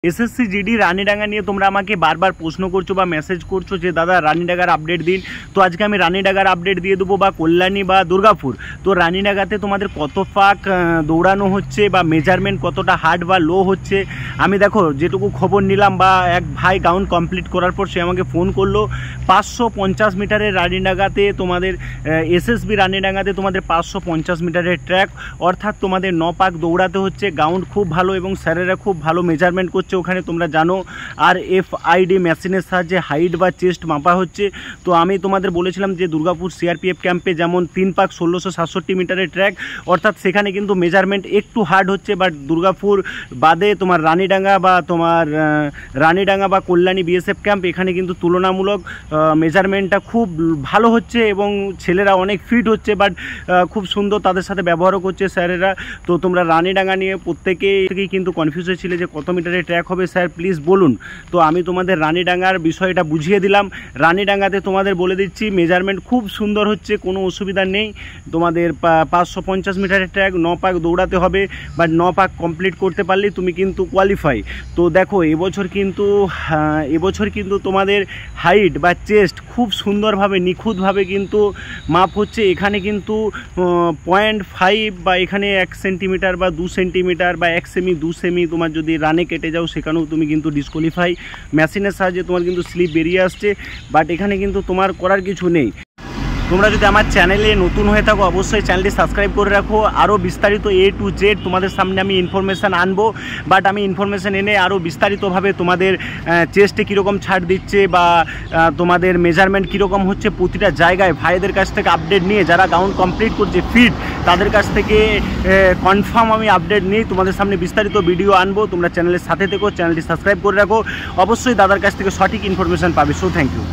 SSC GD Ranidanga নিয়ে তোমরা আমাকে বারবার প্রশ্ন করছো বা মেসেজ করছো যে দাদা রানীডাঙ্গার আপডেট দিন। তো আজকে আমি রানীডাঙ্গার আপডেট দিয়ে দেবো, বা কল্যাণী বা দুর্গাপুর। তো রানীডাঙ্গাতে তোমাদের কত পাক দৌড়ানো হচ্ছে বা মেজারমেন্ট কতটা হার্ড বা লো হচ্ছে, আমি দেখো যেটুকু খবর নিলাম, বা এক ভাই গ্রাউন্ড কমপ্লিট করার পর সে আমাকে ফোন করলো 550 মিটারের রানীডাঙ্গাতে তোমাদের এসএসবি রানীডাঙ্গাতে তোমাদের 550 মিটারের ট্র্যাক, অর্থাৎ তোমাদের 9 পাক দৌড়াতে হচ্ছে। গ্রাউন্ড খুব ভালো এবং স্যারেরা খুব ভালো মেজারমেন্ট করছে ওখানে, তোমরা জানো। আর এফআইডি মেশিনের সাহায্যে হাইট বা চেস্ট মাপা হচ্ছে। তো আমি তোমাদের বলেছিলাম যে দুর্গাপুর সিআরপিএফ ক্যাম্পে যেমন 3 পাক 1667 মিটারের ট্র্যাক, অর্থাৎ সেখানে কিন্তু মেজারমেন্ট একটু হার্ড হচ্ছে। বাট দুর্গাপুর বাদে তোমার রানীডাঙ্গা বা কল্যাণী বিএসএফ ক্যাম্প, এখানে কিন্তু তুলনামূলক মেজারমেন্টটা খুব ভালো হচ্ছে এবং ছেলেরা অনেক ফিট হচ্ছে। বাট খুব সুন্দর তাদের সাথে ব্যবহারও করছে স্যারেরা। তো তোমরা রানীডাঙ্গা নিয়ে প্রত্যেকেই কিন্তু কনফিউজ হয়েছিলে যে কত মিটারের ট্র্যাক হবে স্যার, প্লিজ বলুন। তো আমি তোমাদের রানীডাঙ্গার বিষয়টা বুঝিয়ে দিলাম। রানীডাঙ্গাতে তোমাদের বলে দিচ্ছি মেজারমেন্ট খুব সুন্দর হচ্ছে, কোনো অসুবিধা নেই। তোমাদের 550 মিটারের ট্র্যাক 9 পাক দৌড়াতে হবে, বাট 9 পাক কমপ্লিট করতে পারলেই তুমি কিন্তু কোয়ালিফাই। তো দেখো এবছর কিন্তু তোমাদের হাইট বা চেস্ট খুব সুন্দরভাবে নিখুঁতভাবে কিন্তু মাপ হচ্ছে। এখানে কিন্তু 0.5 বা এখানে 1 সেন্টিমিটার বা 2 সেন্টিমিটার বা 1 সেমি 2 সেমি তোমার যদি রানে কেটে যাও, সেখানেও তুমি কিন্তু ডিসকোয়ালিফাই। মেশিনের সাহায্যে তোমার কিন্তু স্লিপ বেরিয়ে আসছে, বাট এখানে কিন্তু তোমার করার কিছু নেই। তোমরা যদি আমার চ্যানেলে নতুন হয়ে থাকো, অবশ্যই চ্যানেলটি সাবস্ক্রাইব করে রাখো। আরও বিস্তারিত A to Z তোমাদের সামনে আমি ইনফরমেশান আনবো। বাট আমি ইনফরমেশান এনে আরও বিস্তারিতভাবে তোমাদের চেস্টে কীরকম ছাড় দিচ্ছে বা তোমাদের মেজারমেন্ট কীরকম হচ্ছে প্রতিটা জায়গায় ভাইদের কাছ থেকে আপডেট নিয়ে, যারা গ্রাউন্ড কমপ্লিট করছে ফিট, তাদের কাছ থেকে কনফার্ম আমি আপডেট নিয়ে তোমাদের সামনে বিস্তারিত ভিডিও আনবো। তোমরা চ্যানেলের সাথে থেকো, চ্যানেলটি সাবস্ক্রাইব করে রাখো, অবশ্যই দাদার কাছ থেকে সঠিক ইনফরমেশান পাবে। So thank you.